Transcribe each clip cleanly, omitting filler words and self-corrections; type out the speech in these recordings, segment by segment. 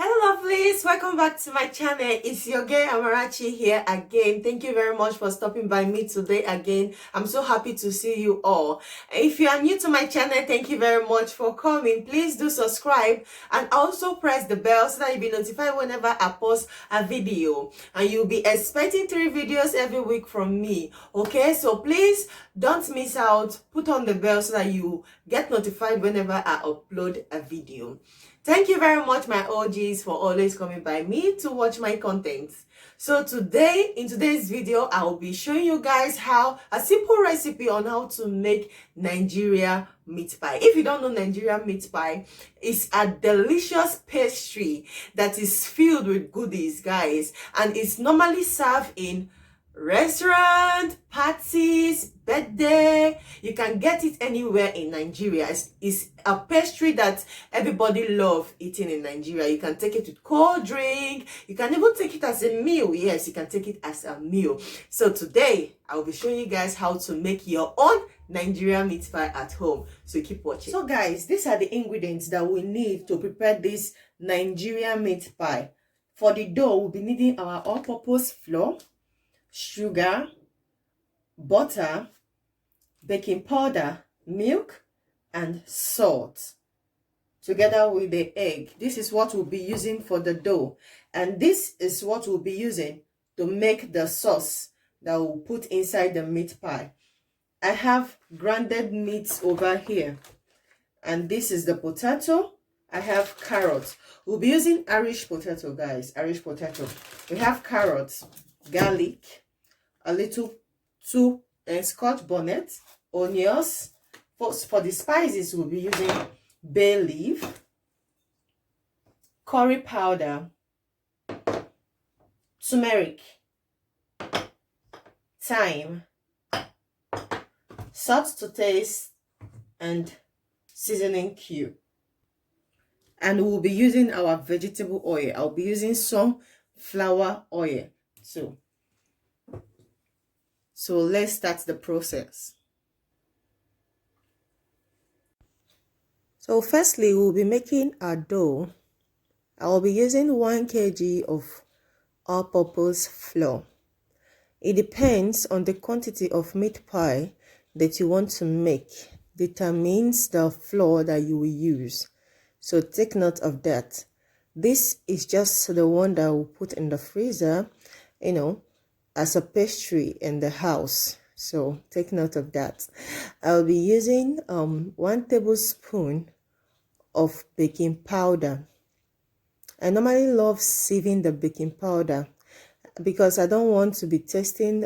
Hello lovelies, welcome back to my channel. It's your girl Amarachi here again. Thank you very much for stopping by me today again. I'm so happy to see you all. If you are new to my channel, thank you very much for coming. Please do subscribe and also press the bell so that you'll be notified whenever I post a video, and you'll be expecting 3 videos every week from me. Okay, so please don't miss out. Put on the bell so that you get notified whenever I upload a video. Thank you very much, my OGs, for always coming by me to watch my content. So today, in today's video, I will be showing you guys how a simple recipe on how to make Nigeria meat pie. If you don't know Nigeria meat pie, it's a delicious pastry that is filled with goodies, guys, and it's normally served in restaurant, parties, birthday. You can get it anywhere in Nigeria. It's a pastry that everybody love eating in Nigeria. You can take it with cold drink. You can even take it as a meal. Yes, you can take it as a meal. So today I will be showing you guys how to make your own Nigerian meat pie at home. So keep watching. So guys, these are the ingredients that we need to prepare this Nigerian meat pie. For the dough, we'll be needing our all-purpose flour, sugar, butter, baking powder, milk, and salt, together with the egg. This is what we'll be using for the dough, and this is what we'll be using to make the sauce that we'll put inside the meat pie. I have grounded meat over here, and this is the potato. I have carrots. We'll be using Irish potato, guys. Irish potato. We have carrots, garlic, a little scotch bonnet, onions. For the spices, we'll be using bay leaf, curry powder, turmeric, thyme, salt to taste, and seasoning cube. And we'll be using our vegetable oil. I'll be using some sunflower oil too. So let's start the process. So firstly, we'll be making our dough. I will be using 1 kg of all-purpose flour. It depends on the quantity of meat pie that you want to make. Determines the flour that you will use. So take note of that. This is just the one that we'll put in the freezer, as a pastry in the house. So take note of that. I'll be using 1 tablespoon of baking powder. I normally love sieving the baking powder because I don't want to be tasting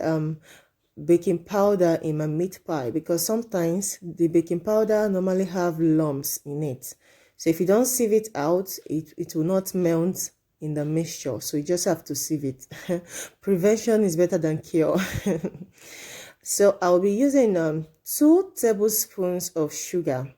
baking powder in my meat pie, because sometimes the baking powder normally have lumps in it. So if you don't sieve it out, it will not melt in the mixture. So you just have to sieve it. Prevention is better than cure. So I'll be using 2 tablespoons of sugar.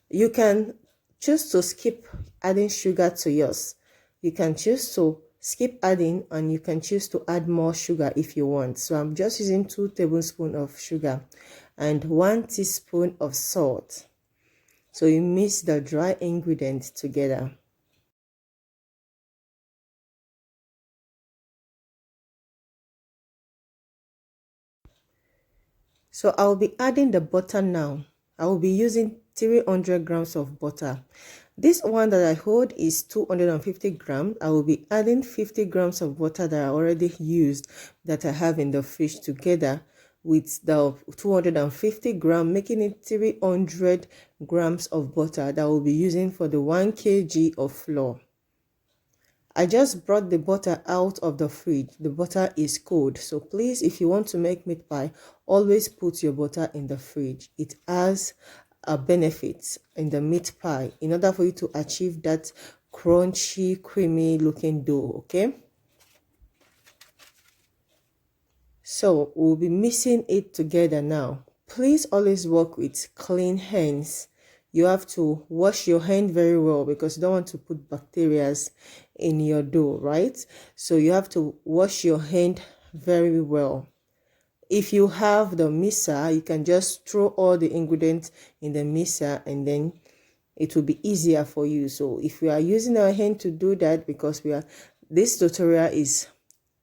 You can choose to skip adding sugar to yours. You can choose to skip adding, and you can choose to add more sugar if you want. So I'm just using 2 tablespoons of sugar and 1 teaspoon of salt. So you mix the dry ingredients together. So I'll be adding the butter now. I will be using 300 grams of butter. This one that I hold is 250 grams. I will be adding 50 grams of butter that I already used, that I have in the fridge, together with the 250 grams, making it 300 grams of butter that I will be using for the 1 kg of flour. I just brought the butter out of the fridge. The butter is cold. So please, if you want to make meat pie, always put your butter in the fridge. It has a benefit in the meat pie in order for you to achieve that crunchy, creamy looking dough, okay? So we'll be mixing it together now. Please always work with clean hands you have to wash your hand very well because you don't want to put bacteria in your dough, right? So you have to wash your hand very well. If you have the mixer, you can just throw all the ingredients in the mixer and then it will be easier for you. So if we are using our hand to do that, because this tutorial is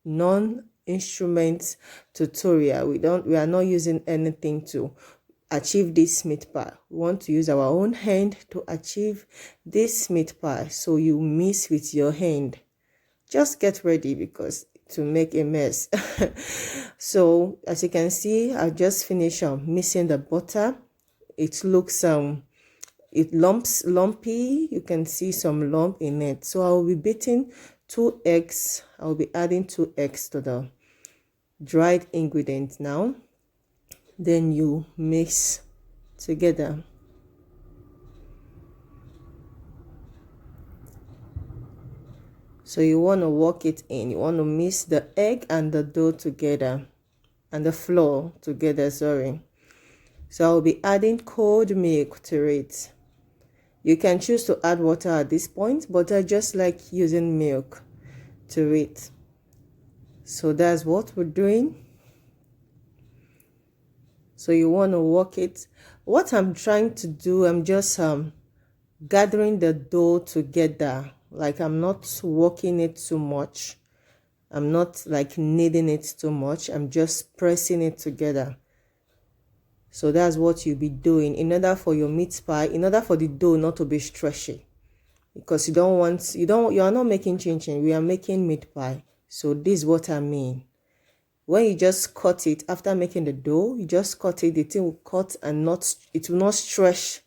non-instrument tutorial, we are not using anything to achieve this meat pie. We want to use our own hand to achieve this meat pie. So you mix with your hand. Just get ready because to make a mess. So as you can see, I just finished mixing the butter. It looks lumpy. You can see some lump in it. So I will be beating 2 eggs. I will be adding 2 eggs to the dried ingredient now. Then you mix together. So you want to work it in. You want to mix the egg and the dough together, and the flour together, sorry. So I'll be adding cold milk to it. You can choose to add water at this point, but I just like using milk to it. So that's what we're doing. So you want to work it. What I'm trying to do, I'm just gathering the dough together. Like I'm not working it too much. I'm not like kneading it too much. I'm just pressing it together. So that's what you'll be doing in order for your meat pie, in order for the dough not to be stretchy. Because you are not making chin chin, we are making meat pie. So this is what I mean. When you just cut it after making the dough, you just cut it, the thing will cut and it will not stretch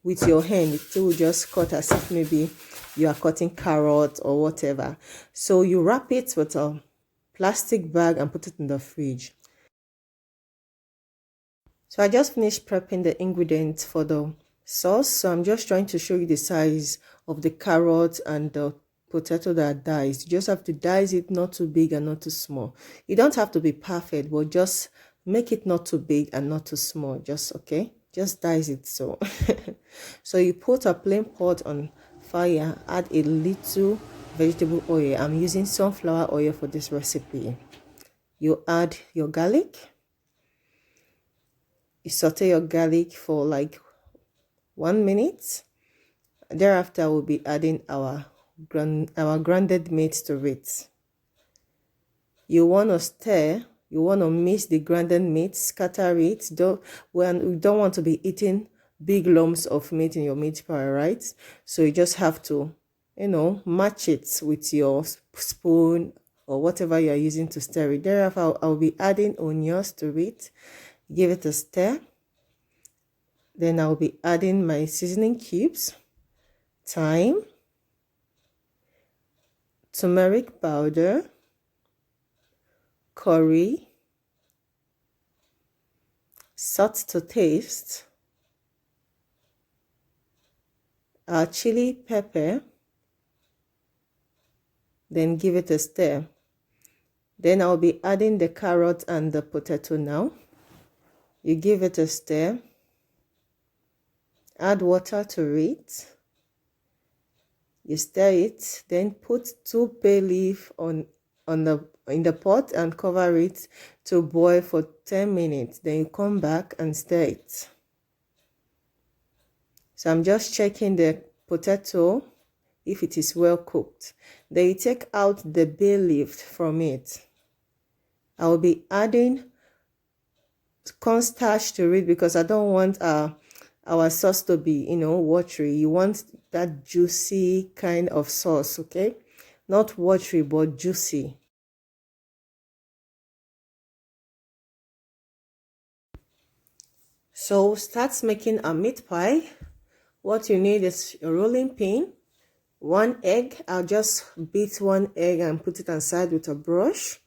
with your hand. It will just cut as if maybe you are cutting carrot or whatever. So you wrap it with a plastic bag and put it in the fridge. So I just finished prepping the ingredients for the sauce. So I'm just trying to show you the size of the carrot and the potato that are diced. You just have to dice it, not too big and not too small. You don't have to be perfect, but just make it not too big and not too small. Just okay, just dice it. So so you put a plain pot on fire, add a little vegetable oil. I'm using sunflower oil for this recipe. You add your garlic. You saute your garlic for like 1 minute. Thereafter, we'll be adding our grounded meat to it. You want to stir. You want to mix the grounded meat, scatter it. We don't want to be eating big lumps of meat in your meat pie, right? So you just have to, match it with your spoon or whatever you are using to stir it. Thereafter, I'll be adding onions to it. Give it a stir. Then I'll be adding my seasoning cubes, thyme, turmeric powder, curry, salt to taste, our chili pepper. Then give it a stir. Then I'll be adding the carrot and the potato now. You give it a stir. Add water to it. You stir it. Then put 2 bay leaves in the pot and cover it to boil for 10 minutes. Then you come back and stir it. So I'm just checking the potato if it is well cooked. Then you take out the bay leaf from it. I will be adding cornstarch to it because I don't want our sauce to be, watery. You want that juicy kind of sauce, okay? Not watery, but juicy. So start making a meat pie. What you need is a rolling pin, 1 egg. I'll just beat 1 egg and put it aside with a brush.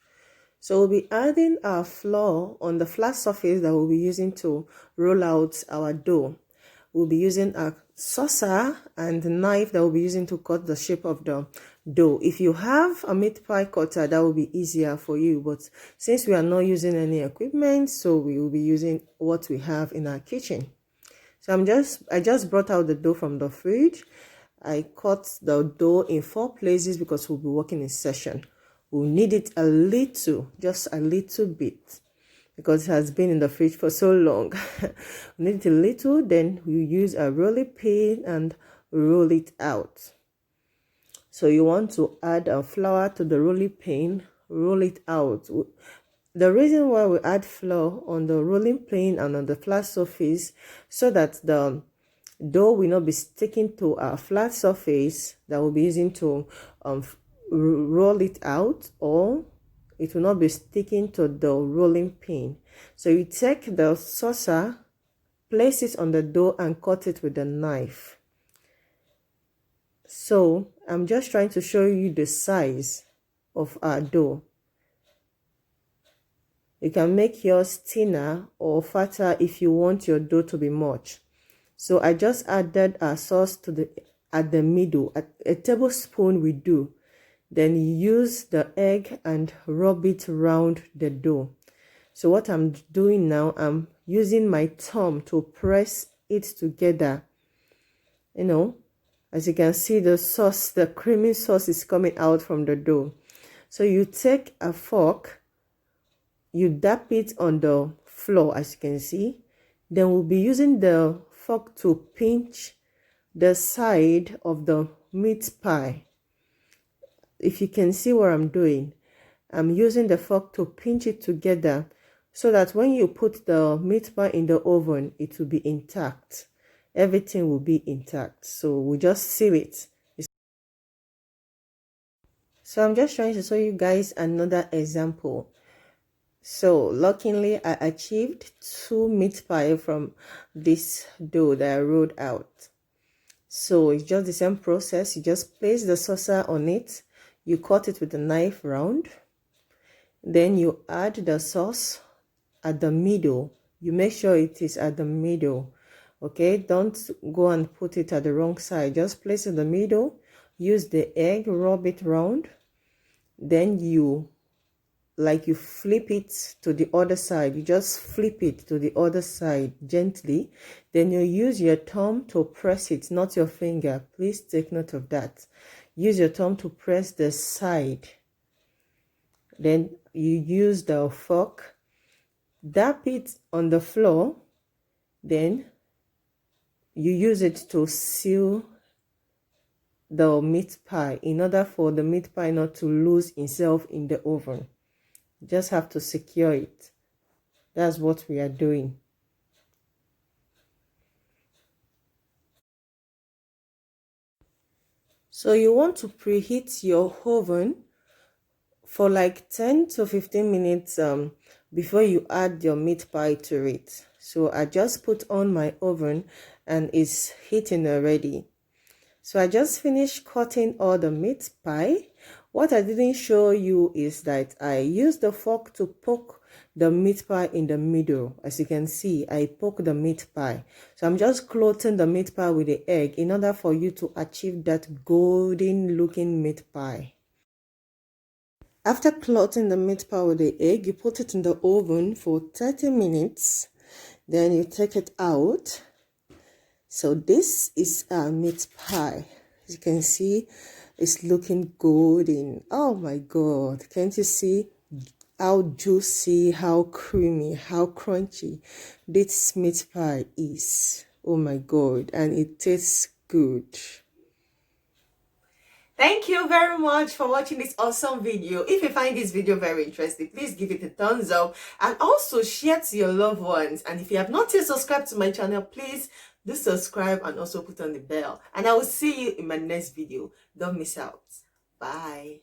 So we'll be adding our flour on the flat surface that we'll be using to roll out our dough. We'll be using a saucer and a knife that we'll be using to cut the shape of the dough. If you have a meat pie cutter, that will be easier for you. But since we are not using any equipment, so we will be using what we have in our kitchen. So I just brought out the dough from the fridge. I cut the dough in 4 places because we'll be working in session. We'll need it a little, just a little bit, because it has been in the fridge for so long. We need it a little, then we use a rolling pin and roll it out. So you want to add a flour to the rolling pin, roll it out. The reason why we add flour on the rolling pin and on the flat surface, so that the dough will not be sticking to a flat surface that we'll be using to roll it out, or it will not be sticking to the rolling pin. So you take the saucer, place it on the dough and cut it with a knife. So I'm just trying to show you the size of our dough. You can make yours thinner or fatter if you want your dough to be much. So I just added our sauce to at the middle, at a tablespoon we do. Then you use the egg and rub it around the dough. So what I'm doing now, I'm using my thumb to press it together. You know, as you can see, the sauce, the creamy sauce is coming out from the dough. So you take a fork, you dab it on the floor, as you can see. Then we'll be using the fork to pinch the side of the meat pie. If you can see what I'm doing, I'm using the fork to pinch it together so that when you put the meat pie in the oven, it will be intact. Everything will be intact. So we just seal it. So I'm just trying to show you guys another example. So luckily I achieved 2 meat pie from this dough that I rolled out. So it's just the same process. You just place the saucer on it, you cut it with a knife round, then you add the sauce at the middle. You make sure it is at the middle. Okay, don't go and put it at the wrong side. Just place it in the middle, use the egg, rub it round, then you flip it to the other side. You just flip it to the other side gently. Then you use your thumb to press it, not your finger. Please take note of that. Use your thumb to press the side. Then you use the fork, dab it on the floor. Then you use it to seal the meat pie in order for the meat pie not to lose itself in the oven. You just have to secure it. That's what we are doing. So you want to preheat your oven for like 10 to 15 minutes before you add your meat pie to it. So I just put on my oven and it's heating already. So I just finished cutting all the meat pie. What I didn't show you is that I used the fork to poke the meat pie in the middle. As you can see, I poke the meat pie. So I'm just clothing the meat pie with the egg in order for you to achieve that golden looking meat pie. After clothing the meat pie with the egg, you put it in the oven for 30 minutes. Then you take it out. So this is our meat pie. As you can see, it's looking golden. Oh my God. Can't you see how juicy, how creamy, how crunchy this meat pie is? Oh my God. And it tastes good. Thank you very much for watching this awesome video. If you find this video very interesting, please give it a thumbs up and also share to your loved ones. And if you have not yet subscribed to my channel, please do subscribe and also put on the bell. And I will see you in my next video. Don't miss out. Bye.